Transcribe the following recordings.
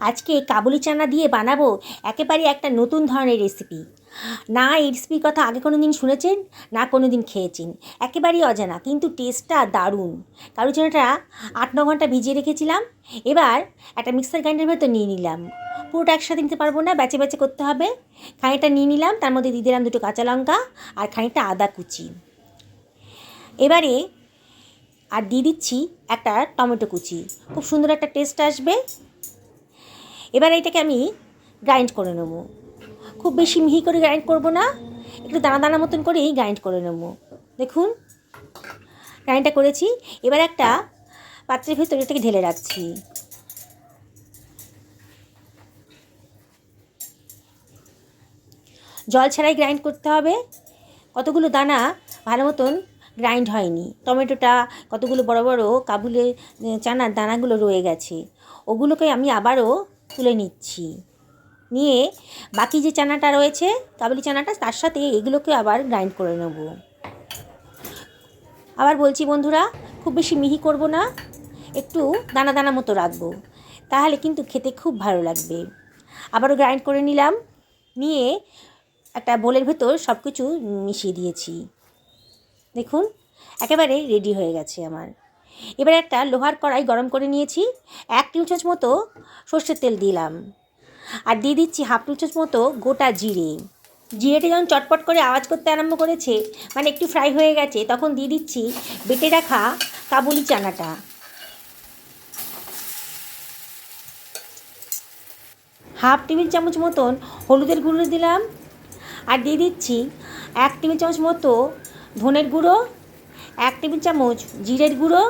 আজকে কাবুলি চানা দিয়ে বানাবো একেবারে একটা নতুন ধরনের রেসিপি। না এই রেসিপির কথা আগে কোনো দিন শুনেছেন, না কোনো দিন খেয়েছেন, একেবারেই অজানা, কিন্তু টেস্টটা দারুণ। কাবুলি চানাটা 8-9 ঘন্টা ভিজিয়ে রেখেছিলাম। এবার একটা মিক্সার গ্রাইন্ডারের ভেতর নিয়ে নিলাম। পুরোটা একসাথে নিতে পারবো না, ব্যাচে ব্যাচে করতে হবে। খানিকটা নিয়ে নিলাম, তার মধ্যে দিয়ে দিলাম 2টো কাঁচা লঙ্কা আর খানিকটা আদা কুচি। এবারে আর দিয়ে দিচ্ছি একটা টমেটো কুচি, খুব সুন্দর একটা টেস্ট আসবে। এবার এটাকে আমি গ্রাইন্ড করে নেব। খুব বেশি মিহি করে গ্রাইন্ড করব না, একটু দানা দানা মতন করেই গ্রাইন্ড করে নেব। দেখুন গ্রাইন্ডটা করেছি। এবার একটা পাত্রের ভেতরে এটাকে ঢেলে রাখছি। জল ছাড়াই গ্রাইন্ড করতে হবে। কতগুলো দানা ভালো মতন গ্রাইন্ড হয়নি, টমেটোটা কতগুলো বড় বড় কাবুলি চানার দানাগুলো রয়ে গেছে, ওগুলোকে আমি আবারও তুলে নিচ্ছি। নিয়ে বাকি যে চানাটা রয়েছে কাবুলি চানাটা, তার সাথে এগুলোকে আবার গ্রাইন্ড করে নেব। আবার বলছি বন্ধুরা, খুব বেশি মিহি করব না, একটু দানা দানা মতো রাখবো, তাহলে কিন্তু খেতে খুব ভালো লাগবে। আবারও গ্রাইন্ড করে নিলাম, নিয়ে একটা বোলের ভেতর সব কিছু মিশিয়ে দিয়েছি। দেখুন একেবারে রেডি হয়ে গেছে আমার। এবার একটা লোহার কড়াই গরম করে নিয়েছি। 1 টেবিল চামচ মতো সর্ষের তেল দিলাম, আর দিয়ে দিচ্ছি 1/2 টেবিল চামচ মতো গোটা জিরে। জিরেটা যখন চটপট করে আওয়াজ করতে আরম্ভ করেছে, মানে একটু ফ্রাই হয়ে গেছে, তখন দিয়ে দিচ্ছি বেটে রাখা কাবুলি চানাটা। হাফ টেবিল চামচ মতন হলুদের গুঁড়ো দিলাম, আর দিয়ে দিচ্ছি 1 টেবিল চামচ মতো ধনের গুঁড়ো, 1 টেবিল চামচ জিরের গুঁড়ো,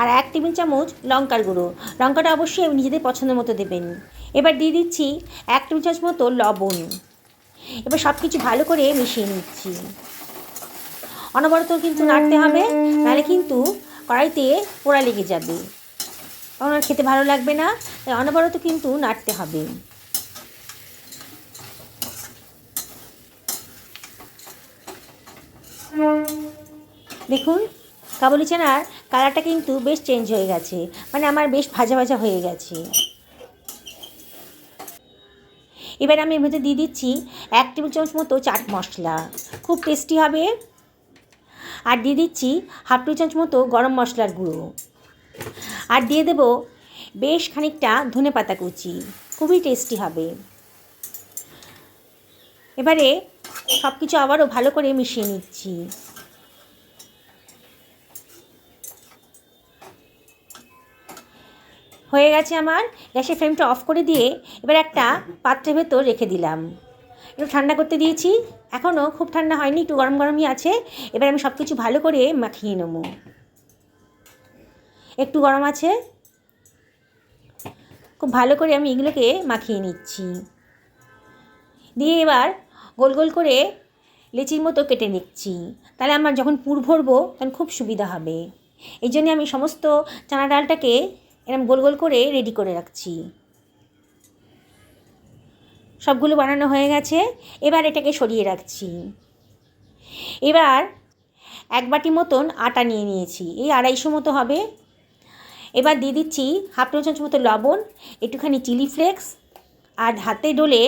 আর 1 টেবিল চামচ লঙ্কার গুঁড়ো। লঙ্কাটা অবশ্যই নিজেদের পছন্দ মতো দেবেন। এবার দিয়ে দিচ্ছি 1 টেবিল চামচ মতো লবণ। এবার সব কিছু ভালো করে মিশিয়ে নিচ্ছি। অনবরত কিন্তু নাড়তে হবে, নাহলে কিন্তু কড়াইতে পোড়া লেগে যাবে, তখন আর খেতে ভালো লাগবে না। তাই অনবরত কিন্তু নাড়তে হবে। দেখুন কাবুলি চানার কালারটা কিন্তু বেশ চেঞ্জ হয়ে গেছে, মানে আমার বেশ ভাজা ভাজা হয়ে গেছে। এবার আমি এর মধ্যে দিয়ে দিচ্ছি 1 টেবিল চামচ মতো চাট মশলা, খুব টেস্টি হবে। আর দিয়ে দিচ্ছি 1/2 টেবিল চামচ মতো গরম মশলার গুঁড়ো, আর দিয়ে দেব বেশ খানিকটা ধনেপাতা কুচি, খুবই টেস্টি হবে। এবারে সব কিছু আবারও ভালো করে মিশিয়ে নিচ্ছি। হয়ে গেছে আমার। গ্যাসের ফ্লেমটা অফ করে দিয়ে এবার একটা পাত্রের ভেতর রেখে দিলাম। একটু ঠান্ডা করতে দিয়েছি, এখনও খুব ঠান্ডা হয়নি, একটু গরম গরমই আছে। এবার আমি সব কিছু ভালো করে মাখিয়ে নেব। একটু গরম আছে, খুব ভালো করে আমি এগুলোকে মাখিয়ে নিচ্ছি। দিয়ে এবার গোল গোল করে লেচির মতো কেটে নিচ্ছি, তাহলে আমার যখন পুর ভরবো তখন খুব সুবিধা হবে। এই জন্যে আমি সমস্ত চানা ডালটাকে এরকম গোল গোল করে রেডি করে রাখছি। সবগুলো বানানো হয়ে গেছে, এবার এটাকে সরিয়ে রাখছি। এবার 1 বাটি মতন আটা নিয়ে নিয়েছি, এই 250 মতো হবে। এবার দিয়ে দিচ্ছি 1/2 টেবিল চামচ মতো লবণ, একটুখানি চিলি ফ্লেক্স, আর হাতে ডলে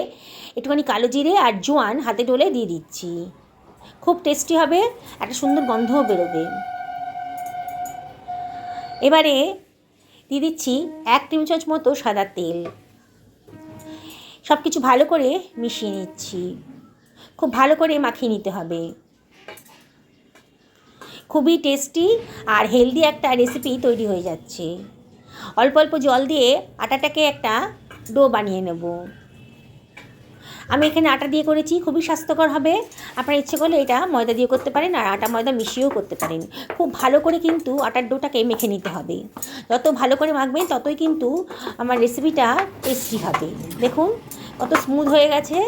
একটুখানি কালো জিরে আর জোয়ান হাতে ডলে দিয়ে দিচ্ছি। খুব টেস্টি হবে, একটা সুন্দর গন্ধও বেরোবে। এবারে দিয়ে দিচ্ছি 1 টেবিল চামচ মতো সাদা তেল। সব কিছু ভালো করে মিশিয়ে নিচ্ছি, খুব ভালো করে মাখিয়ে নিতে হবে। খুবই টেস্টি আর হেলদি একটা রেসিপি তৈরি হয়ে যাচ্ছে। অল্প অল্প জল দিয়ে আটাটাকে একটা ডো বানিয়ে নেব। আমি এখানে আটা দিয়ে করেছি, খুবই স্বাস্থ্যকর হবে। আপনার ইচ্ছে করলে এটা ময়দা দিয়ে করতে পারেন, আর আটা ময়দা মিশিয়েও করতে পারেন। খুব ভালো করে কিন্তু আটার ডোটাকে মেখে নিতে হবে। যত ভালো করে মাখবেন ততই কিন্তু আমার রেসিপিটা টেস্টি হবে। দেখুন কত স্মুথ হয়ে গেছে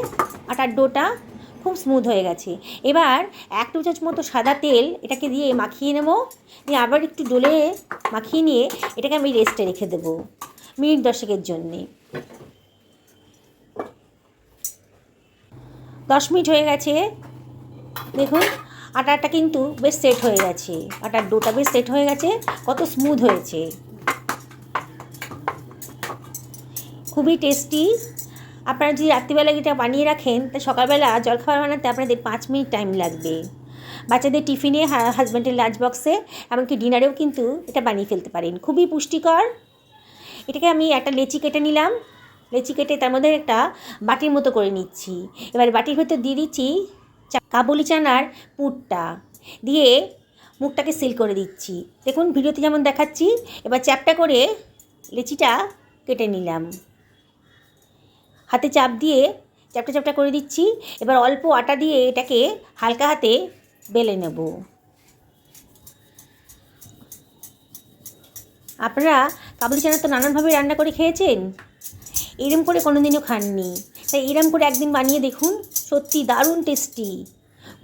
আটার ডোটা, খুব স্মুথ হয়ে গেছে। এবার 1 টেবিল চামচ মতো সাদা তেল এটাকে দিয়ে মাখিয়ে নেব, দিয়ে আবার একটু ডোলে মাখিয়ে নিয়ে এটাকে আমি রেস্টে রেখে দেবো মিনিট 10-এর জন্যে। 10 মিনিট হয়ে গেছে। দেখুন আটাটা কিন্তু বেশ সেট হয়ে গেছে, আটার ডোটা বেশ সেট হয়ে গেছে, কত স্মুথ হয়েছে। খুবই টেস্টি। আপনারা যদি রাত্রিবেলা এটা বানিয়ে রাখেন তা সকালবেলা জলখাবার বানাতে আপনাদের 5 মিনিট টাইম লাগবে। বাচ্চাদের টিফিনে, হাজব্যান্ডের লাঞ্চ বক্সে, এমনকি ডিনারেও কিন্তু এটা বানিয়ে ফেলতে পারেন। খুবই পুষ্টিকর। এটাকে আমি একটা লেচি কেটে নিলাম। লেচি কেটে তার মধ্যে একটা বাটির মতো করে নিচ্ছি। এবার বাটির ভেতর দিয়ে দিচ্ছি কাবুলি চানার পুরটা, দিয়ে মুখটাকে সিল করে দিচ্ছি। দেখুন ভিডিওতে যেমন দেখাচ্ছি। এবার চ্যাপটা করে লেচিটা কেটে নিলাম। হাতে চাপ দিয়ে চ্যাপটা চ্যাপটা করে দিচ্ছি। এবার অল্প আটা দিয়ে এটাকে হালকা হাতে বেলে নেব। আপনারা কাবুলি চানা তো নানানভাবে রান্না করে খেয়েছেন, এরম করে কোনো দিনও খাননি, তাই এরম করে একদিন বানিয়ে দেখুন। সত্যি দারুণ টেস্টি,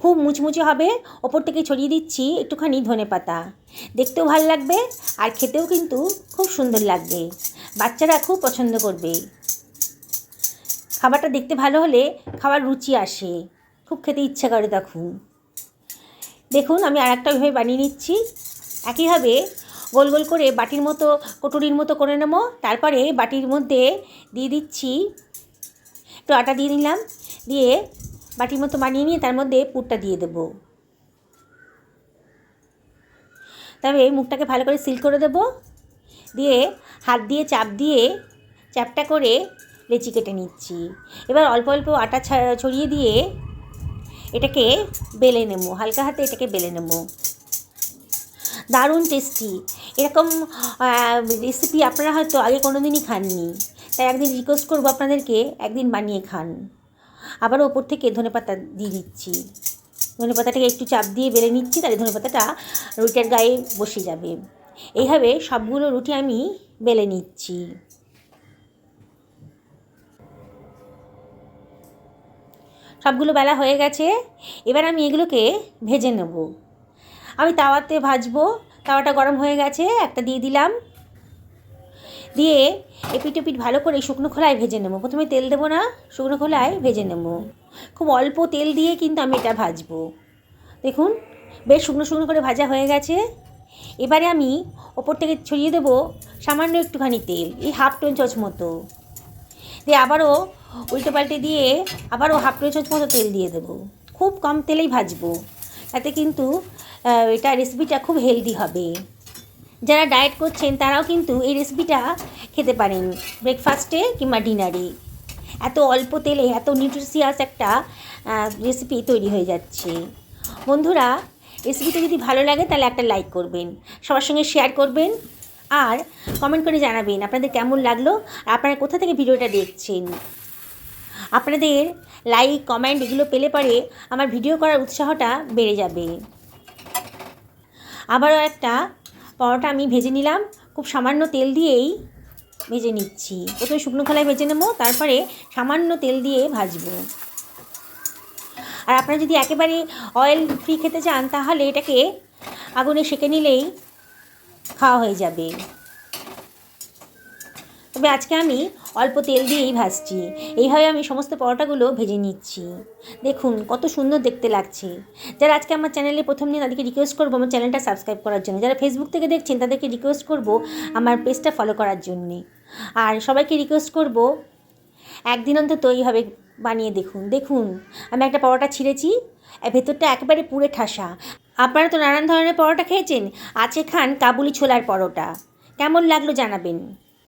খুব মুচমুচে হবে। ওপর থেকে ছড়িয়ে দিচ্ছি একটুখানি ধনেপাতা। দেখতেও ভালো লাগবে আর খেতেও কিন্তু খুব সুন্দর লাগবে। বাচ্চারা খুব পছন্দ করবে। খাবারটা দেখতে ভালো হলে খাবার রুচি আসে, খুব খেতে ইচ্ছা করে তখন। দেখুন আমি আরেকটা ভাবে বানিয়ে নিচ্ছি। একইভাবে গোল গোল করে বাটির মতো, কটুরির মতো করে নেব। তারপরে বাটির মধ্যে দিয়ে দিচ্ছি, একটু আটা দিয়ে নিলাম, দিয়ে বাটির মতো বানিয়ে নিয়ে তার মধ্যে পুরটা দিয়ে দেবো। তবে মুখটাকে ভালো করে সিল করে দেবো। দিয়ে হাত দিয়ে চাপ দিয়ে চ্যাপটা করে লেচি কেটে নিচ্ছি। এবার অল্প অল্প আটা ছড়িয়ে দিয়ে এটাকে বেলে নেবো, হালকা হাতে এটাকে বেলে নেবো। দারুণ টেস্টি। এরকম রেসিপি আপনারা হয়তো আগে কোনো দিনই খাননি, তাই একদিন রিকোয়েস্ট করবো আপনাদেরকে একদিন বানিয়ে খান। আবারও ওপর থেকে ধনেপাতা দিয়ে দিচ্ছি। ধনেপাতাটাকে একটু চাপ দিয়ে বেলে নিচ্ছি, তাহলে ধনেপাতাটা রুটির গায়ে বসে যাবে। এইভাবে সবগুলো রুটি আমি বেলে নিচ্ছি। সবগুলো বেলা হয়ে গেছে। এবার আমি এগুলোকে ভেজে নেব। আমি তাওয়াতে ভাজবো। তাওয়াটা গরম হয়ে গেছে, একটা দিয়ে দিলাম। দিয়ে এপিট ওপিট ভালো করে শুকনো খোলায় ভেজে নেবো। প্রথমে তেল দেবো না, শুকনো খোলায় ভেজে নেবো। খুব অল্প তেল দিয়ে কিন্তু আমি এটা ভাজবো। দেখুন বেশ শুকনো শুকনো করে ভাজা হয়ে গেছে। এবারে আমি ওপর থেকে ছড়িয়ে দেবো সামান্য একটুখানি তেল, এই হাফ টেবিল চামচ মতো। দিয়ে আবারও উল্টে পাল্টে দিয়ে আবারও হাফ টেবিল চামচ মতো তেল দিয়ে দেবো। খুব কম তেলেই ভাজবো, তাতে কিন্তু এটা রেসিপিটা খুব হেলদি হবে। যারা ডায়েট করছেন তারাও কিন্তু এই রেসিপিটা খেতে পারেন ব্রেকফাস্টে কিংবা ডিনারে। এত অল্প তেলে এত নিউট্রিশিয়াস একটা রেসিপি তৈরি হয়ে যাচ্ছে। বন্ধুরা, রেসিপিটা যদি ভালো লাগে তাহলে একটা লাইক করবেন, সবার সঙ্গে শেয়ার করবেন, আর কমেন্ট করে জানাবেন আপনাদের কেমন লাগলো, আর আপনারা কোথা থেকে ভিডিওটা দেখছেন। আপনাদের লাইক কমেন্ট এগুলো পেলে পরে আমার ভিডিও করার উৎসাহটা বেড়ে যাবে। আবারও একটা পরোটা আমি ভেজে নিলাম। খুব সামান্য তেল দিয়েই ভেজে নিচ্ছি। প্রথমে শুকনো খোলায় ভেজে নেবো, তারপরে সামান্য তেল দিয়ে ভাজবো। আর আপনারা যদি একেবারে অয়েল ফ্রি খেতে চান তাহলে এটাকে আগুনে সেঁকে নিলেই খাওয়া হয়ে যাবে। তবে আজকে আমি অল্প তেল দিয়েই ভাজছি। এইভাবে আমি সমস্ত পরোটাগুলো ভেজে নিচ্ছি। দেখুন কত সুন্দর দেখতে লাগছে। যারা আজকে আমার চ্যানেলে প্রথম দিন তাদেরকে রিকোয়েস্ট করবো আমার চ্যানেলটা সাবস্ক্রাইব করার জন্য। যারা ফেসবুক থেকে দেখছেন তাদেরকে রিকোয়েস্ট করবো আমার পেজটা ফলো করার জন্যে। আর সবাইকে রিকোয়েস্ট করবো একদিন অন্তত এইভাবে বানিয়ে দেখুন। দেখুন আমি একটা পরোটা ছিঁড়েছি, ভেতরটা একেবারে পুরে ঠাসা। আপনারা তো নানান ধরনের পরোটা খেয়েছেন, আজকে খান কাবুলি ছোলার পরোটা। কেমন লাগলো জানাবেন।